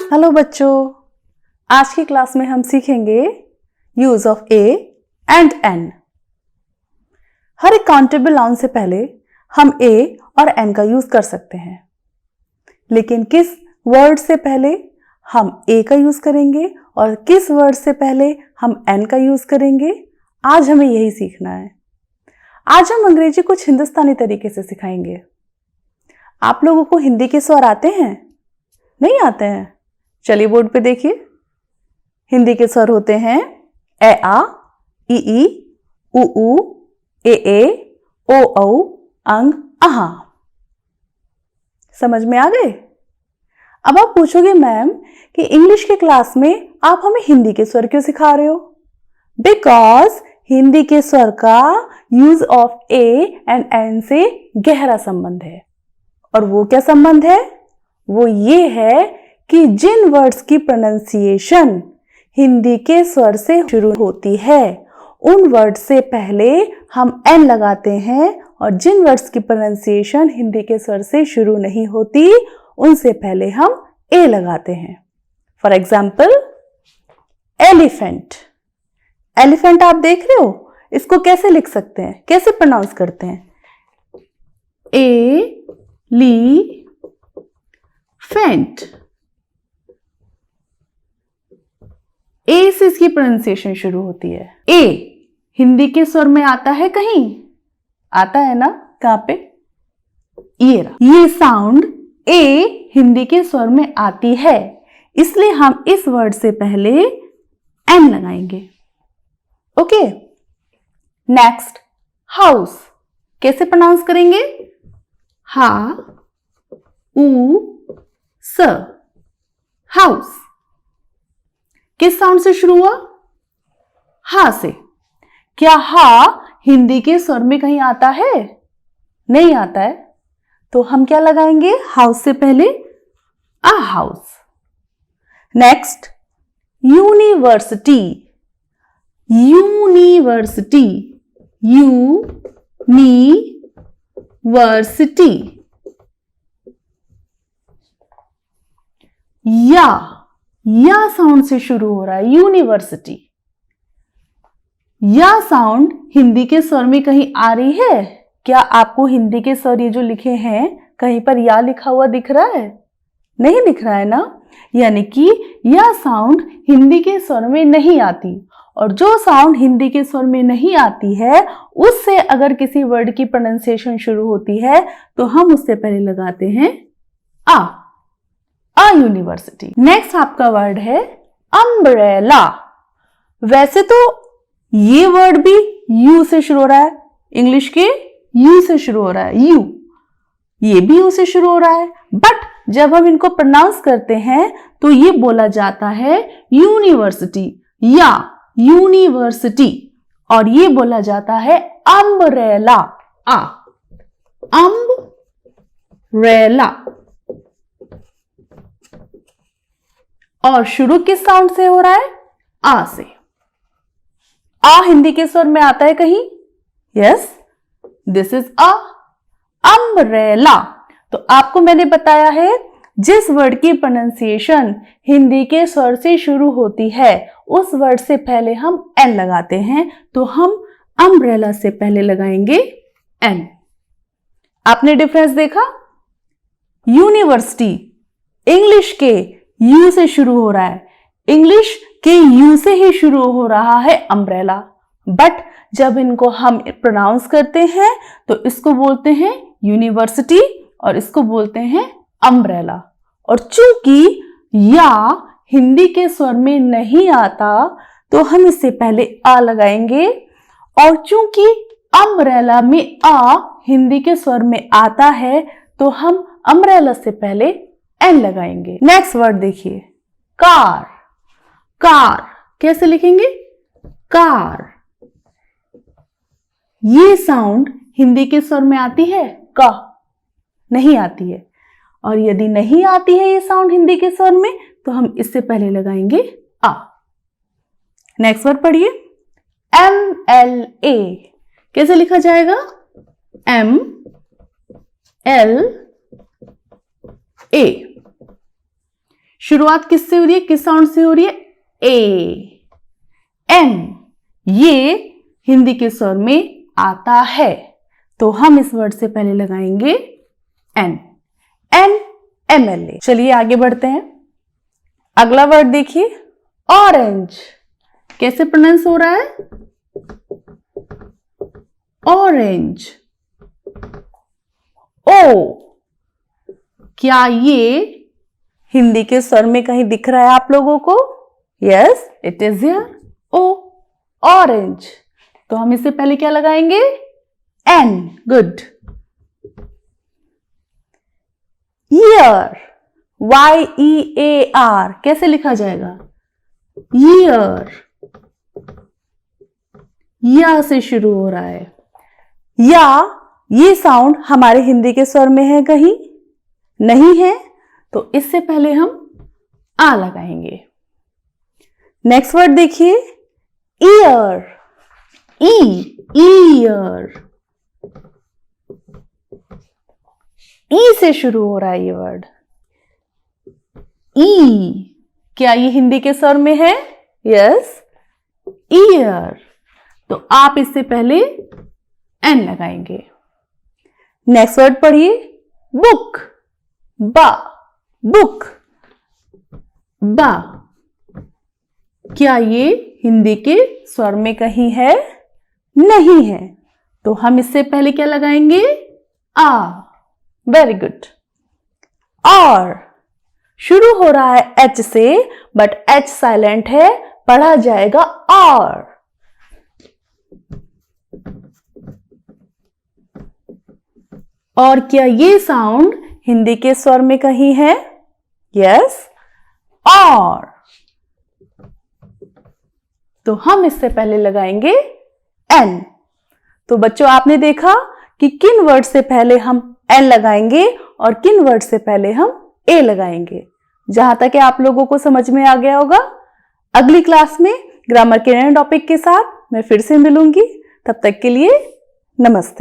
Hello बच्चों, आज की क्लास में हम सीखेंगे use of A and an. हर एक काउंटेबल नाउन से पहले हम ए और एन का यूज कर सकते हैं, लेकिन किस वर्ड से पहले हम ए का यूज करेंगे और किस वर्ड से पहले हम एन का यूज करेंगे, आज हमें यही सीखना है। आज हम अंग्रेजी कुछ हिंदुस्तानी तरीके से सिखाएंगे। आप लोगों को हिंदी के स्वर आते हैं? नहीं आते हैं? चलिए बोर्ड पे देखिए। हिंदी के स्वर होते हैं ए आ, ई उ, ए ओ औ, अंग अहा। समझ में आ गए? अब आप पूछोगे मैम कि इंग्लिश के क्लास में आप हमें हिंदी के स्वर क्यों सिखा रहे हो? बिकॉज हिंदी के स्वर का use of A and N से गहरा संबंध है। और वो क्या संबंध है? वो ये है कि जिन वर्ड्स की प्रोनाउंसिएशन हिंदी के स्वर से शुरू होती है उन वर्ड से पहले हम एन लगाते हैं, और जिन वर्ड्स की प्रोनाउंसिएशन हिंदी के स्वर से शुरू नहीं होती उनसे पहले हम ए लगाते हैं। For example elephant. एलिफेंट आप देख रहे हो, इसको कैसे लिख सकते हैं, कैसे प्रोनाउंस करते हैं? ए ली फेंट। ए से इसकी प्रोनाउंसिएशन शुरू होती है। ए हिंदी के स्वर में आता है कहीं? आता है ना? कहां पे? ये साउंड ए हिंदी के स्वर में आती है, इसलिए हम इस वर्ड से पहले एन लगाएंगे। Okay, next house. कैसे प्रोनाउंस करेंगे? हा उ स, हाउस। किस साउंड से शुरू हुआ? हा से। क्या हा हिंदी के स्वर में कहीं आता है? नहीं आता है, तो हम क्या लगाएंगे हाउस से पहले? A house. Next university. University, university. या साउंड से शुरू हो रहा है, यूनिवर्सिटी। या साउंड हिंदी के स्वर में कहीं आ रही है? क्या आपको हिंदी के स्वर ये जो लिखे हैं कहीं पर या लिखा हुआ दिख रहा है? नहीं दिख रहा है ना? यानी कि यह साउंड हिंदी के स्वर में नहीं आती, और जो साउंड हिंदी के स्वर में नहीं आती है उससे अगर किसी वर्ड की प्रोनाउंसिएशन शुरू होती है तो हम उससे पहले लगाते हैं आ यूनिवर्सिटी। नेक्स्ट आपका वर्ड है अम्ब्रेला। वैसे तो ये वर्ड भी यू से शुरू हो रहा है, इंग्लिश के यू से शुरू हो रहा है, यू। ये भी यू से शुरू हो रहा है, बट जब हम इनको प्रोनाउंस करते हैं तो ये बोला जाता है यूनिवर्सिटी या यूनिवर्सिटी, और ये बोला जाता है अम्ब्रेला। अम्ब्रेला। और शुरू किस साउंड से हो रहा है? आ से। आ हिंदी के स्वर में आता है कहीं? Yes, this is a umbrella. तो आपको मैंने बताया है जिस वर्ड की प्रोनाउंसिएशन हिंदी के स्वर से शुरू होती है उस वर्ड से पहले हम एन लगाते हैं, तो हम अम्ब्रेला से पहले लगाएंगे एन। आपने डिफरेंस देखा? यूनिवर्सिटी इंग्लिश के यू से शुरू हो रहा है, इंग्लिश के यू से ही शुरू हो रहा है अम्ब्रेला, बट जब इनको हम प्रोनाउंस करते हैं तो इसको बोलते हैं यूनिवर्सिटी और इसको बोलते हैं अम्ब्रेला। और चूंकि या हिंदी के स्वर में नहीं आता तो हम इससे पहले आ लगाएंगे, और चूंकि अम्ब्रेला में आ हिंदी के स्वर में आता है तो हम अम्ब्रेला से पहले एन लगाएंगे। नेक्स्ट वर्ड देखिए, कार। कार कैसे लिखेंगे? कार। ये साउंड हिंदी के स्वर में आती है? का नहीं आती है, और यदि नहीं आती है ये साउंड हिंदी के स्वर में तो हम इससे पहले लगाएंगे आ। नेक्स्ट वर्ड पढ़िए, MLA। कैसे लिखा जाएगा? MLA। शुरुआत किससे हो रही है, किस साउंड से हो रही है, ए, एन, ये हिंदी के स्वर में आता है, तो हम इस वर्ड से पहले लगाएंगे एन, एन, MLA। चलिए आगे बढ़ते हैं। अगला वर्ड देखिए, ऑरेंज। कैसे प्रोनाउंस हो रहा है, ऑरेंज, ओ। क्या ये हिंदी के स्वर में कहीं दिख रहा है आप लोगों को? Yes, it is here, O, orange. तो हम इससे पहले क्या लगाएंगे, एन, गुड। ईयर, YEAR, कैसे लिखा जाएगा, ईयर, या से शुरू हो रहा है। या ये साउंड हमारे हिंदी के स्वर में है कहीं? नहीं है, तो इससे पहले हम आ लगाएंगे। नेक्स्ट वर्ड देखिए, ईयर, ईयर, ई से शुरू हो रहा है ये वर्ड, ई। क्या ये हिंदी के स्वर में है? Yes, year. तो आप इससे पहले एन लगाएंगे। नेक्स्ट वर्ड पढ़िए, बुक, बा, बुक, बा। क्या ये हिंदी के स्वर में कहीं है? नहीं है, तो हम इससे पहले क्या लगाएंगे, आ। Very good. और शुरू हो रहा है एच से, बट एच साइलेंट है, पढ़ा जाएगा और। और क्या ये साउंड हिंदी के स्वर में कहीं है? यस, और। तो हम इससे पहले लगाएंगे एन। तो बच्चों, आपने देखा कि किन वर्ड से पहले हम एन लगाएंगे और किन वर्ड से पहले हम ए लगाएंगे। जहां तक आप लोगों को समझ में आ गया होगा। अगली क्लास में ग्रामर के नए टॉपिक के साथ मैं फिर से मिलूंगी। तब तक के लिए नमस्ते।